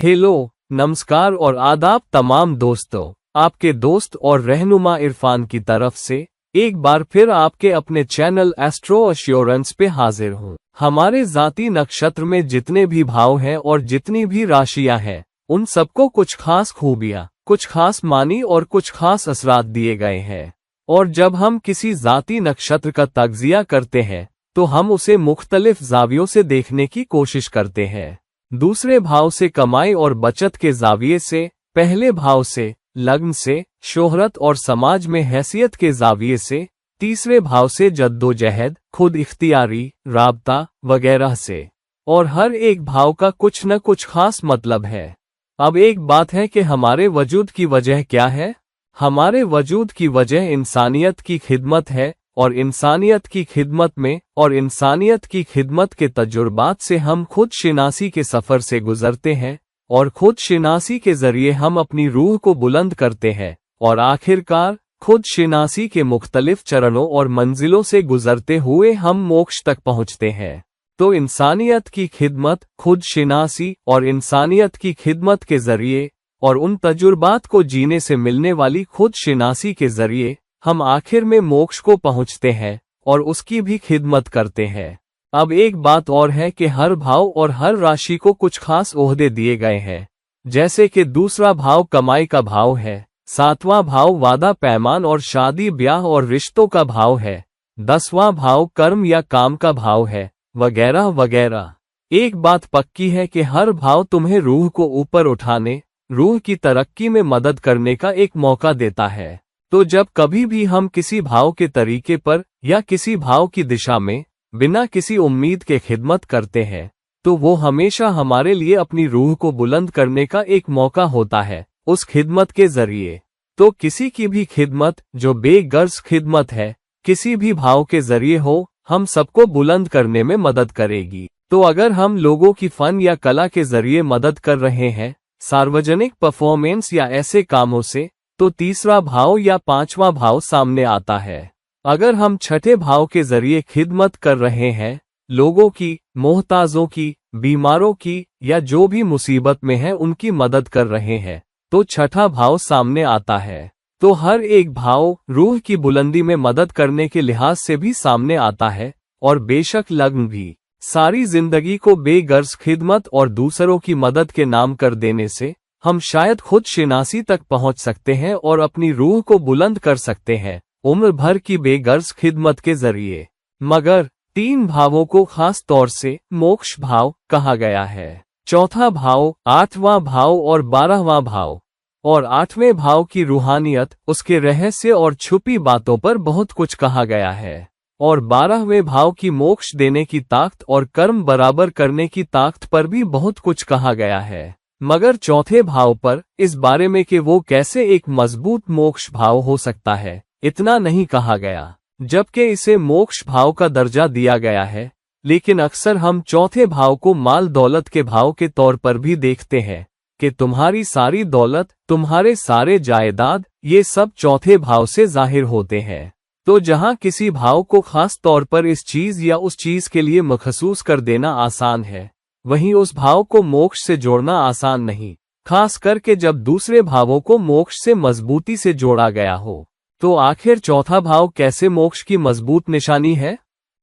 Hello, नमस्कार और आदाब तमाम दोस्तों। आपके दोस्त और रहनुमा इरफान की तरफ से एक बार फिर आपके अपने चैनल एस्ट्रो एश्योरेंस पे हाजिर हूँ। हमारे जाती नक्षत्र में जितने भी भाव हैं और जितनी भी राशियां हैं, उन सबको कुछ खास खूबियां, कुछ खास मानी और कुछ खास असरात दिए गए हैं। और जब हम किसी जाती नक्षत्र का तज्जिया करते हैं तो हम उसे मुख्तलिफ जावियों से देखने की कोशिश करते हैं। दूसरे भाव से कमाई और बचत के जाविये से, पहले भाव से लग्न से, शोहरत और समाज में हैसियत के जाविये से, तीसरे भाव से जद्दोजहद, खुद इख्तियारी, राबता वगैरह से। और हर एक भाव का कुछ न कुछ खास मतलब है। अब एक बात है कि हमारे वजूद की वजह क्या है? हमारे वजूद की वजह इंसानियत की खिदमत है, और इंसानियत की खिदमत में और इंसानियत की खिदमत के तजुर्बात से हम खुद शिनासी के सफ़र से गुजरते हैं, और खुद शिनासी के ज़रिए हम अपनी रूह को बुलंद करते हैं, और आखिरकार खुद शिनासी के मुख्तलिफ चरणों और मंजिलों से गुजरते हुए हम मोक्ष तक पहुँचते हैं। तो इंसानियत की खिदमत, खुद शिनासी और इंसानियत की खिदमत के ज़रिए और उन तजुर्बात को जीने से मिलने वाली खुद शिनासी के ज़रिए हम आखिर में मोक्ष को पहुंचते हैं और उसकी भी खिदमत करते हैं। अब एक बात और है कि हर भाव और हर राशि को कुछ खास ओहदे दिए गए हैं। जैसे कि दूसरा भाव कमाई का भाव है, सातवां भाव वादा पैमान और शादी ब्याह और रिश्तों का भाव है, 10वां भाव कर्म या काम का भाव है, वगैरह वगैरह। एक बात पक्की है कि हर भाव तुम्हें रूह को ऊपर उठाने, रूह की तरक्की में मदद करने का एक मौका देता है। तो जब कभी भी हम किसी भाव के तरीके पर या किसी भाव की दिशा में बिना किसी उम्मीद के खिदमत करते हैं, तो वो हमेशा हमारे लिए अपनी रूह को बुलंद करने का एक मौका होता है उस खिदमत के जरिए। तो किसी की भी खिदमत जो बेगर्ज खिदमत है, किसी भी भाव के जरिए हो, हम सबको बुलंद करने में मदद करेगी। तो अगर हम लोगों की फन या कला के जरिए मदद कर रहे हैं, सार्वजनिक परफॉर्मेंस या ऐसे कामों से, तो तीसरा भाव या पांचवा भाव सामने आता है। अगर हम छठे भाव के जरिए खिदमत कर रहे हैं, लोगों की, मोहताजों की, बीमारों की या जो भी मुसीबत में है उनकी मदद कर रहे हैं, तो छठा भाव सामने आता है। तो हर एक भाव रूह की बुलंदी में मदद करने के लिहाज से भी सामने आता है। और बेशक लग्न भी सारी जिंदगी को बेगर्ज खिदमत और दूसरों की मदद के नाम कर देने से हम शायद खुद शिनासी तक पहुंच सकते हैं और अपनी रूह को बुलंद कर सकते हैं उम्र भर की बेगर्ज खिदमत के जरिए। मगर तीन भावों को खास तौर से मोक्ष भाव कहा गया है। चौथा भाव, 8वां भाव और 12वां भाव। और 8वें भाव की रूहानियत, उसके रहस्य और छुपी बातों पर बहुत कुछ कहा गया है। और 12वें भाव की मोक्ष देने की ताकत और कर्म बराबर करने की ताकत पर भी बहुत कुछ कहा गया है। मगर चौथे भाव पर इस बारे में कि वो कैसे एक मजबूत मोक्ष भाव हो सकता है, इतना नहीं कहा गया, जबकि इसे मोक्ष भाव का दर्जा दिया गया है। लेकिन अक्सर हम चौथे भाव को माल दौलत के भाव के तौर पर भी देखते हैं कि तुम्हारी सारी दौलत, तुम्हारे सारे जायदाद, ये सब चौथे भाव से जाहिर होते हैं। तो जहां किसी भाव को खास तौर पर इस चीज या उस चीज के लिए मखसूस कर देना आसान है, वहीं उस भाव को मोक्ष से जोड़ना आसान नहीं, खास करके जब दूसरे भावों को मोक्ष से मजबूती से जोड़ा गया हो। तो आखिर चौथा भाव कैसे मोक्ष की मजबूत निशानी है?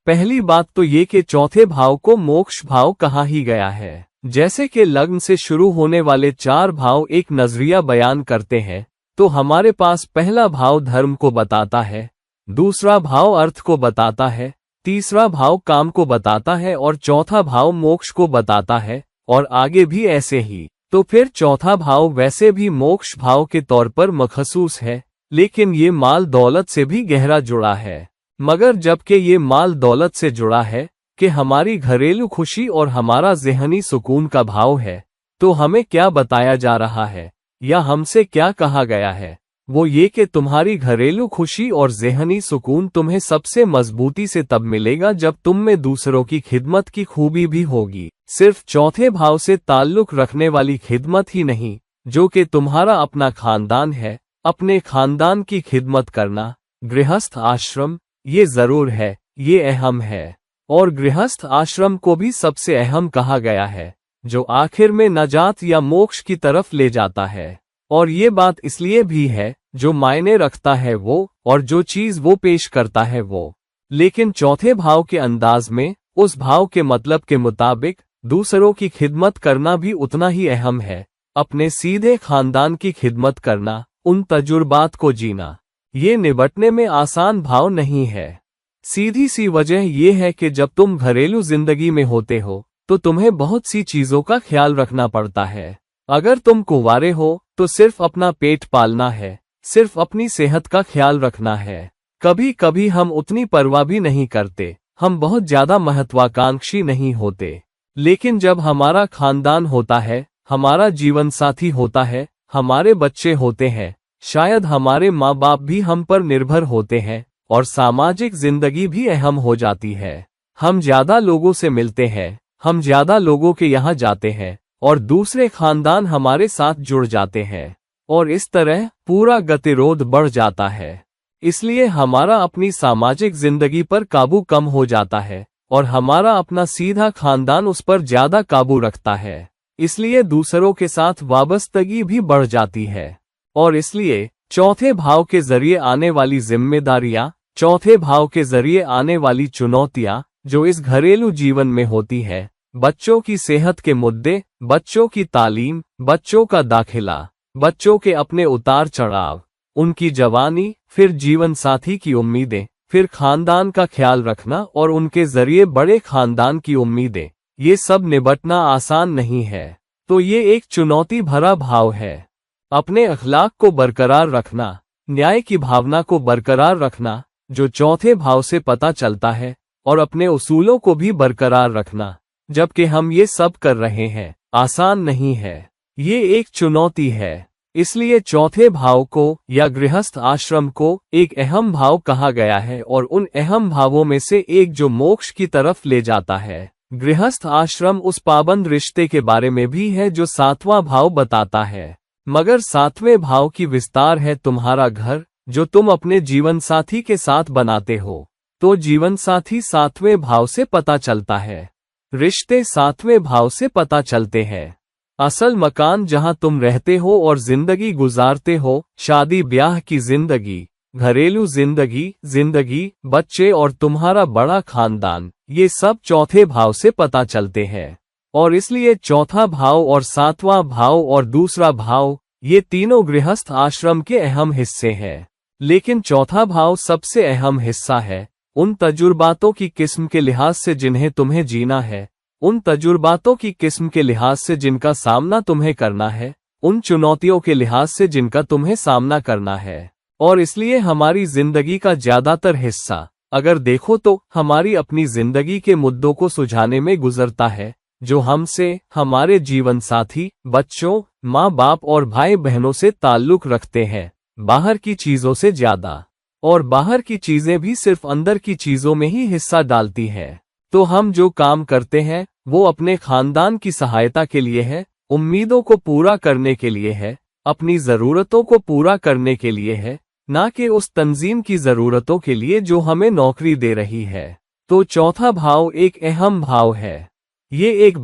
पहली बात तो ये कि चौथे भाव को मोक्ष भाव कहा ही गया है। जैसे कि लग्न से शुरू होने वाले 4 भाव एक नजरिया बयान करते हैं, तो हमारे पास पहला भाव धर्म को बताता है, दूसरा भाव अर्थ को बताता है, तीसरा भाव काम को बताता है और चौथा भाव मोक्ष को बताता है, और आगे भी ऐसे ही। तो फिर चौथा भाव वैसे भी मोक्ष भाव के तौर पर मखसूस है, लेकिन ये माल दौलत से भी गहरा जुड़ा है। मगर जबकि ये माल दौलत से जुड़ा है कि हमारी घरेलू खुशी और हमारा ज़हनी सुकून का भाव है, तो हमें क्या बताया जा रहा है या हमसे क्या कहा गया है, वो ये कि तुम्हारी घरेलू खुशी और ज़हनी सुकून तुम्हें सबसे मजबूती से तब मिलेगा जब तुम में दूसरों की खिदमत की खूबी भी होगी। सिर्फ चौथे भाव से ताल्लुक रखने वाली खिदमत ही नहीं, जो कि तुम्हारा अपना खानदान है, अपने खानदान की खिदमत करना, गृहस्थ आश्रम, ये जरूर है, ये अहम है। और गृहस्थ आश्रम को भी सबसे अहम कहा गया है, जो आखिर में नजात या मोक्ष की तरफ ले जाता है। और ये बात इसलिए भी है, जो मायने रखता है वो, और जो चीज वो पेश करता है वो। लेकिन चौथे भाव के अंदाज में, उस भाव के मतलब के मुताबिक, दूसरों की खिदमत करना भी उतना ही अहम है। अपने सीधे खानदान की खिदमत करना, उन तजुर्बात को जीना, ये निबटने में आसान भाव नहीं है। सीधी सी वजह ये है कि जब तुम घरेलू जिंदगी में होते हो, तो तुम्हें बहुत सी चीजों का ख्याल रखना पड़ता है। अगर तुम कुंवारे हो, तो सिर्फ अपना पेट पालना है, सिर्फ अपनी सेहत का ख्याल रखना है। कभी कभी हम उतनी परवाह भी नहीं करते, हम बहुत ज्यादा महत्वाकांक्षी नहीं होते। लेकिन जब हमारा खानदान होता है, हमारा जीवन साथी होता है, हमारे बच्चे होते हैं, शायद हमारे माँ बाप भी हम पर निर्भर होते हैं, और सामाजिक जिंदगी भी अहम हो जाती है। हम ज्यादा लोगों से मिलते हैं, हम ज्यादा लोगों के यहाँ जाते हैं, और दूसरे खानदान हमारे साथ जुड़ जाते हैं, और इस तरह पूरा गतिरोध बढ़ जाता है। इसलिए हमारा अपनी सामाजिक जिंदगी पर काबू कम हो जाता है, और हमारा अपना सीधा खानदान उस पर ज्यादा काबू रखता है। इसलिए दूसरों के साथ वाबस्तगी भी बढ़ जाती है। और इसलिए चौथे भाव के जरिए आने वाली जिम्मेदारियां, चौथे भाव के जरिए आने वाली चुनौतियां, जो इस घरेलू जीवन में होती है, बच्चों की सेहत के मुद्दे, बच्चों की तालीम, बच्चों का दाखिला, बच्चों के अपने उतार चढ़ाव, उनकी जवानी, फिर जीवन साथी की उम्मीदें, फिर खानदान का ख्याल रखना और उनके जरिए बड़े खानदान की उम्मीदें, ये सब निबटना आसान नहीं है। तो ये एक चुनौती भरा भाव है। अपने अखलाक को बरकरार रखना, न्याय की भावना को बरकरार रखना, जो चौथे भाव से पता चलता है, और अपने उसूलों को भी बरकरार रखना, जबकि हम ये सब कर रहे हैं, आसान नहीं है। ये एक चुनौती है। इसलिए चौथे भाव को या गृहस्थ आश्रम को एक अहम भाव कहा गया है, और उन अहम भावों में से एक जो मोक्ष की तरफ ले जाता है। गृहस्थ आश्रम उस पाबंद रिश्ते के बारे में भी है जो सातवां भाव बताता है। मगर सातवें भाव की विस्तार है तुम्हारा घर, जो तुम अपने जीवन साथी के साथ बनाते हो। तो जीवन साथी सातवें भाव से पता चलता है, रिश्ते सातवें भाव से पता चलते हैं। असल मकान जहां तुम रहते हो और जिंदगी गुजारते हो, शादी ब्याह की जिंदगी, घरेलू जिंदगी, बच्चे और तुम्हारा बड़ा खानदान, ये सब चौथे भाव से पता चलते हैं। और इसलिए चौथा भाव और सातवां भाव और दूसरा भाव, ये तीनों गृहस्थ आश्रम के अहम हिस्से हैं। लेकिन चौथा भाव सबसे अहम हिस्सा है। उन तजुर्बातों की किस्म के लिहाज से जिन्हें तुम्हें जीना है, उन तजुर्बातों की किस्म के लिहाज से जिनका सामना तुम्हें करना है, उन चुनौतियों के लिहाज से जिनका तुम्हें सामना करना है। और इसलिए हमारी जिंदगी का ज्यादातर हिस्सा, अगर देखो तो, हमारी अपनी जिंदगी के मुद्दों को सुलझाने में गुजरता है, जो हमसे, हमारे जीवन साथी, बच्चों, माँ बाप और भाई बहनों से ताल्लुक रखते हैं, बाहर की चीजों से ज्यादा। और बाहर की चीजें भी सिर्फ अंदर की चीजों में ही हिस्सा डालती हैं। तो हम जो काम करते हैं, वो अपने खानदान की सहायता के लिए है, उम्मीदों को पूरा करने के लिए है, अपनी जरूरतों को पूरा करने के लिए है, ना कि उस तंजीम की जरूरतों के लिए जो हमें नौकरी दे रही है। तो चौथा भाव एक अहम भाव है। ये एक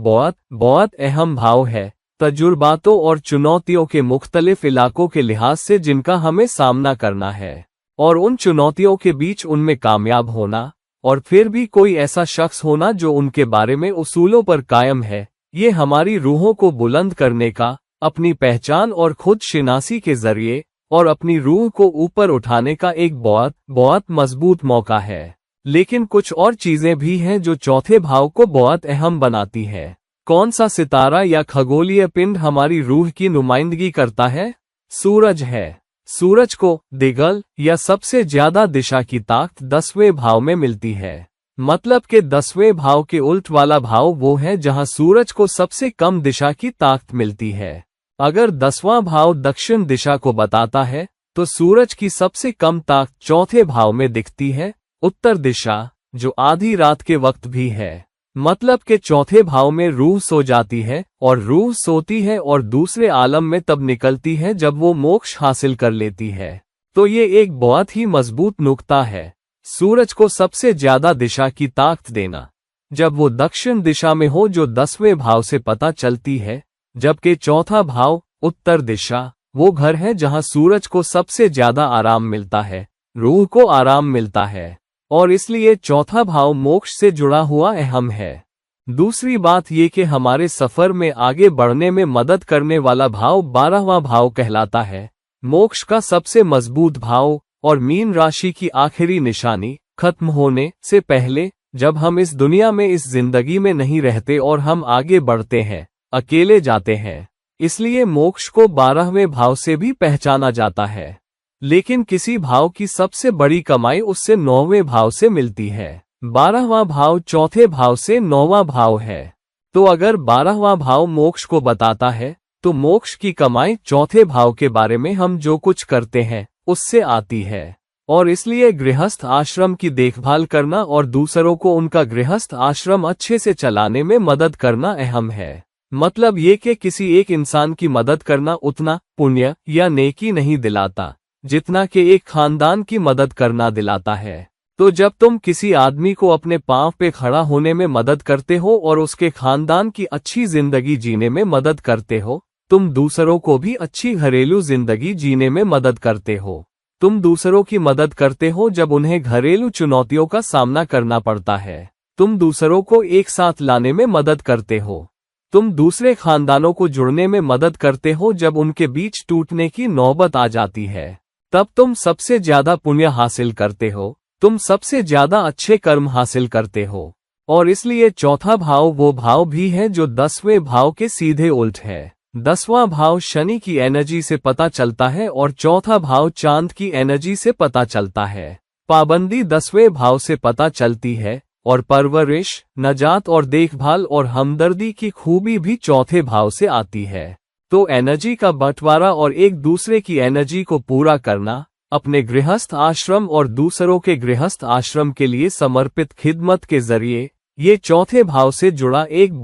बहुत अहम भाव है, तजुर्बातों और चुनौतियों के मुख्तलिफ इलाकों के लिहाज से जिनका हमें सामना करना है, और उन चुनौतियों के बीच उनमें कामयाब होना, और फिर भी कोई ऐसा शख्स होना जो उनके बारे में उसूलों पर कायम है। ये हमारी रूहों को बुलंद करने का, अपनी पहचान और खुद शिनासी के जरिए, और अपनी रूह को ऊपर उठाने का एक बहुत मजबूत मौका है। लेकिन कुछ और चीजें भी हैं जो चौथे भाव को बहुत अहम बनाती है। कौन सा सितारा या खगोलीय पिंड हमारी रूह की नुमाइंदगी करता है? सूरज है। सूरज को दिगल या सबसे ज्यादा दिशा की ताकत 10वें भाव में मिलती है। मतलब के 10वें भाव के उल्ट वाला भाव वो है जहां सूरज को सबसे कम दिशा की ताकत मिलती है। अगर 10वां भाव दक्षिण दिशा को बताता है, तो सूरज की सबसे कम ताकत चौथे भाव में दिखती है, उत्तर दिशा, जो आधी रात के वक्त भी है। मतलब के चौथे भाव में रूह सो जाती है, और रूह सोती है और दूसरे आलम में तब निकलती है जब वो मोक्ष हासिल कर लेती है। तो ये एक बहुत ही मजबूत नुक्ता है, सूरज को सबसे ज्यादा दिशा की ताकत देना। जब वो दक्षिण दिशा में हो जो 10वें भाव से पता चलती है, जबकि चौथा भाव उत्तर दिशा वो घर है जहां सूरज को सबसे ज्यादा आराम मिलता है, रूह को आराम मिलता है, और इसलिए चौथा भाव मोक्ष से जुड़ा हुआ अहम है। दूसरी बात ये कि हमारे सफर में आगे बढ़ने में मदद करने वाला भाव 12वां भाव कहलाता है, मोक्ष का सबसे मजबूत भाव और मीन राशि की आखिरी निशानी खत्म होने से पहले, जब हम इस दुनिया में इस जिंदगी में नहीं रहते और हम आगे बढ़ते हैं, अकेले जाते हैं। इसलिए मोक्ष को 12वें भाव से भी पहचाना जाता है। लेकिन किसी भाव की सबसे बड़ी कमाई उससे 9वें भाव से मिलती है। 12वां भाव चौथे भाव से 9वां भाव है। तो अगर 12वां भाव मोक्ष को बताता है, तो मोक्ष की कमाई चौथे भाव के बारे में हम जो कुछ करते हैं उससे आती है। और इसलिए गृहस्थ आश्रम की देखभाल करना और दूसरों को उनका गृहस्थ आश्रम अच्छे से चलाने में मदद करना अहम है। मतलब ये कि किसी एक इंसान की मदद करना उतना पुण्य या नेकी नहीं दिलाता जितना कि एक खानदान की मदद करना दिलाता है। तो जब तुम किसी आदमी को अपने पांव पे खड़ा होने में मदद करते हो और उसके खानदान की अच्छी जिंदगी जीने में मदद करते हो, तुम दूसरों को भी अच्छी घरेलू जिंदगी जीने में मदद करते हो। तुम दूसरों की मदद करते हो जब उन्हें घरेलू चुनौतियों का सामना करना पड़ता है। तुम दूसरों को एक साथ लाने में मदद करते हो। तुम दूसरे खानदानों को जुड़ने में मदद करते हो जब उनके बीच टूटने की नौबत आ जाती है। तब तुम सबसे ज्यादा पुण्य हासिल करते हो, तुम सबसे ज्यादा अच्छे कर्म हासिल करते हो। और इसलिए चौथा भाव वो भाव भी है जो 10वें भाव के सीधे उल्ट है। 10वां भाव शनि की एनर्जी से पता चलता है और चौथा भाव चांद की एनर्जी से पता चलता है। पाबंदी 10वें भाव से पता चलती है और परवरिश, नजात और देखभाल और हमदर्दी की खूबी भी चौथे भाव से आती है। तो एनर्जी का बंटवारा और एक दूसरे की एनर्जी को पूरा करना, अपने गृहस्थ आश्रम और दूसरों के गृहस्थ आश्रम के लिए समर्पित खिदमत के जरिए, ये चौथे भाव से जुड़ा एक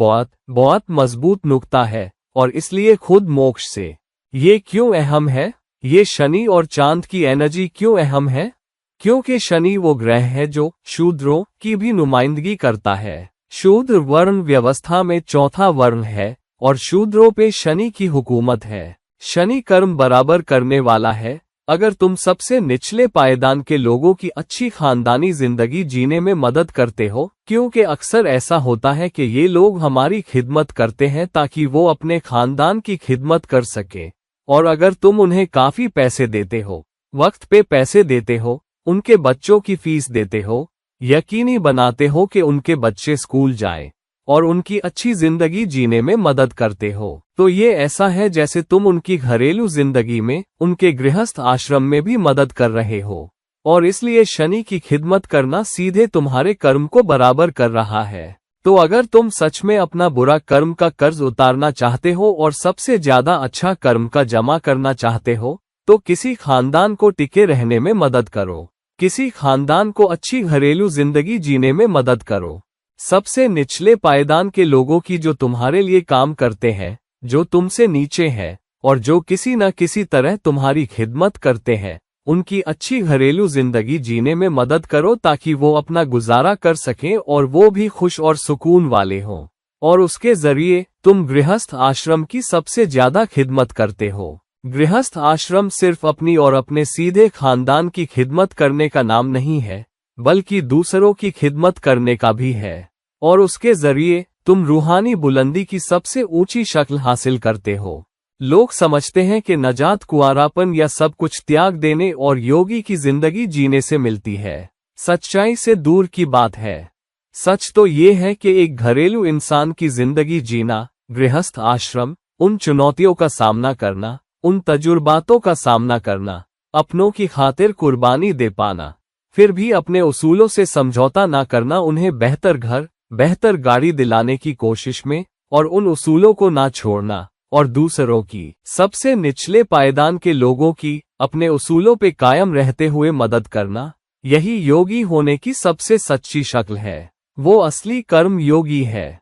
बहुत मजबूत नुक्ता है। और इसलिए खुद मोक्ष से ये क्यों अहम है? ये शनि और चांद की एनर्जी क्यों अहम है? क्योंकि शनि वो ग्रह है जो शूद्रों की भी नुमाइंदगी करता है। शूद्र वर्ण व्यवस्था में चौथा वर्ण है और शूद्रों पे शनि की हुकूमत है। शनि कर्म बराबर करने वाला है। अगर तुम सबसे निचले पायदान के लोगों की अच्छी खानदानी जिंदगी जीने में मदद करते हो, क्योंकि अक्सर ऐसा होता है कि ये लोग हमारी खिदमत करते हैं ताकि वो अपने खानदान की खिदमत कर सके, और अगर तुम उन्हें काफी पैसे देते हो, वक्त पे पैसे देते हो, उनके बच्चों की फीस देते हो, यकीनी बनाते हो कि उनके बच्चे स्कूल जाएं और उनकी अच्छी जिंदगी जीने में मदद करते हो, तो ये ऐसा है जैसे तुम उनकी घरेलू जिंदगी में, उनके गृहस्थ आश्रम में भी मदद कर रहे हो। और इसलिए शनि की खिदमत करना सीधे तुम्हारे कर्म को बराबर कर रहा है। तो अगर तुम सच में अपना बुरा कर्म का कर्ज उतारना चाहते हो और सबसे ज्यादा अच्छा कर्म का जमा करना चाहते हो, तो किसी खानदान को टिके रहने में मदद करो। किसी खानदान को अच्छी घरेलू जिंदगी जीने में मदद करो। सबसे निचले पायदान के लोगों की जो तुम्हारे लिए काम करते हैं, जो तुमसे नीचे हैं और जो किसी न किसी तरह तुम्हारी खिदमत करते हैं, उनकी अच्छी घरेलू जिंदगी जीने में मदद करो ताकि वो अपना गुजारा कर सकें और वो भी खुश और सुकून वाले हों। और उसके जरिए तुम गृहस्थ आश्रम की सबसे ज्यादा खिदमत करते हो। गृहस्थ आश्रम सिर्फ अपनी और अपने सीधे खानदान की खिदमत करने का नाम नहीं है, बल्कि दूसरों की खिदमत करने का भी है। और उसके जरिए तुम रूहानी बुलंदी की सबसे ऊंची शक्ल हासिल करते हो। लोग समझते हैं कि नजात कुंवारापन या सब कुछ त्याग देने और योगी की जिंदगी जीने से मिलती है। सच्चाई से दूर की बात है। सच तो ये है कि एक घरेलू इंसान की जिंदगी जीना, गृहस्थ आश्रम, उन चुनौतियों का सामना करना, उन तजुर्बातों का सामना करना, अपनों की खातिर कुर्बानी दे पाना, फिर भी अपने उसूलों से समझौता ना करना, उन्हें बेहतर घर, बेहतर गाड़ी दिलाने की कोशिश में, और उन उसूलों को ना छोड़ना, और दूसरों की, सबसे निचले पायदान के लोगों की, अपने उसूलों पे कायम रहते हुए मदद करना, यही योगी होने की सबसे सच्ची शक्ल है। वो असली कर्म योगी है।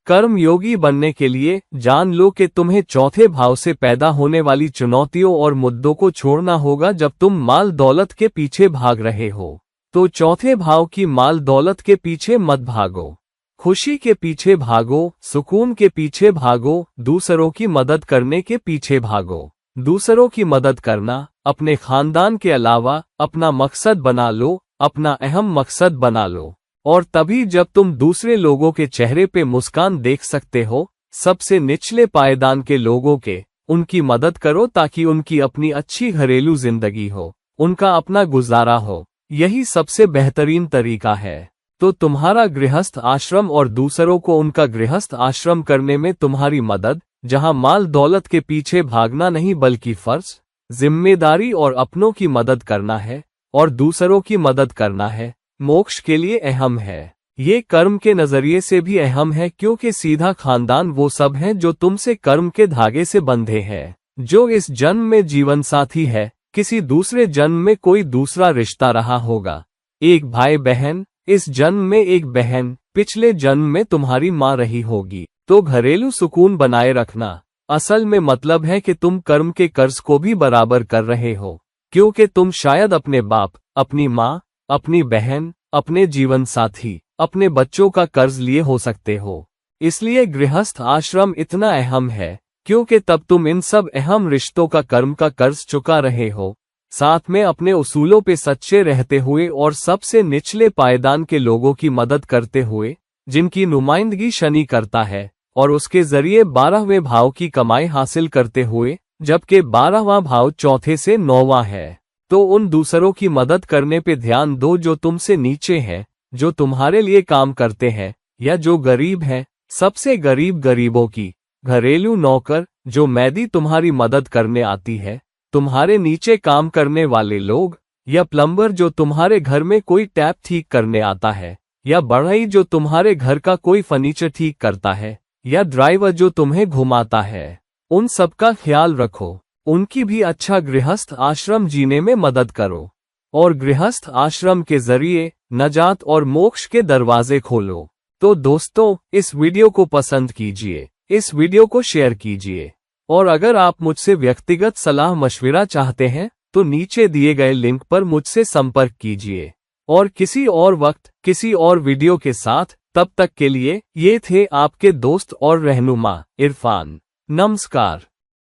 कर्म योगी बनने के लिए जान लो कि तुम्हें चौथे भाव से पैदा होने वाली चुनौतियों और मुद्दों को छोड़ना होगा। जब तुम माल दौलत के पीछे भाग रहे हो, तो चौथे भाव की माल दौलत के पीछे मत भागो। खुशी के पीछे भागो, सुकून के पीछे भागो, दूसरों की मदद करने के पीछे भागो। दूसरों की मदद करना अपने खानदान के अलावा अपना मकसद बना लो, अपना अहम मकसद बना लो। और तभी जब तुम दूसरे लोगों के चेहरे पे मुस्कान देख सकते हो, सबसे निचले पायदान के लोगों के, उनकी मदद करो ताकि उनकी अपनी अच्छी घरेलू जिंदगी हो, उनका अपना गुजारा हो। यही सबसे बेहतरीन तरीका है। तो तुम्हारा गृहस्थ आश्रम और दूसरों को उनका गृहस्थ आश्रम करने में तुम्हारी मदद, जहां माल दौलत के पीछे भागना नहीं बल्कि फर्ज, जिम्मेदारी और अपनों की मदद करना है और दूसरों की मदद करना है, मोक्ष के लिए अहम है। ये कर्म के नजरिए से भी अहम है, क्योंकि सीधा खानदान वो सब हैं जो तुमसे कर्म के धागे से बंधे हैं, जो इस जन्म में जीवन साथी है, किसी दूसरे जन्म में कोई दूसरा रिश्ता रहा होगा। एक भाई बहन, इस जन्म में एक बहन, पिछले जन्म में तुम्हारी माँ रही होगी। तो घरेलू सुकून बनाए रखना असल में मतलब है कि तुम कर्म के कर्ज को भी बराबर कर रहे हो, क्योंकि तुम शायद अपने बाप, अपनी माँ, अपनी बहन, अपने जीवन साथी, अपने बच्चों का कर्ज लिए हो सकते हो। इसलिए गृहस्थ आश्रम इतना अहम है, क्योंकि तब तुम इन सब अहम रिश्तों का कर्म का कर्ज चुका रहे हो, साथ में अपने उसूलों पे सच्चे रहते हुए और सबसे निचले पायदान के लोगों की मदद करते हुए, जिनकी नुमाइंदगी शनि करता है, और उसके जरिए 12वें भाव की कमाई हासिल करते हुए, जबकि 12वां भाव चौथे से 9वां है। तो उन दूसरों की मदद करने पे ध्यान दो जो तुमसे नीचे हैं, जो तुम्हारे लिए काम करते हैं, या जो गरीब हैं, सबसे गरीब गरीबों की, घरेलू नौकर जो मैदी तुम्हारी मदद करने आती है, तुम्हारे नीचे काम करने वाले लोग, या प्लम्बर जो तुम्हारे घर में कोई टैप ठीक करने आता है, या बढ़ई जो तुम्हारे घर का कोई फर्नीचर ठीक करता है, या ड्राइवर जो तुम्हें घुमाता है। उन सबका ख्याल रखो, उनकी भी अच्छा गृहस्थ आश्रम जीने में मदद करो, और गृहस्थ आश्रम के जरिए नजात और मोक्ष के दरवाजे खोलो। तो दोस्तों, इस वीडियो को पसंद कीजिए, इस वीडियो को शेयर कीजिए, और अगर आप मुझसे व्यक्तिगत सलाह मशविरा चाहते हैं तो नीचे दिए गए लिंक पर मुझसे संपर्क कीजिए। और किसी और वक्त किसी और वीडियो के साथ, तब तक के लिए ये थे आपके दोस्त और रहनुमा इरफान। नमस्कार।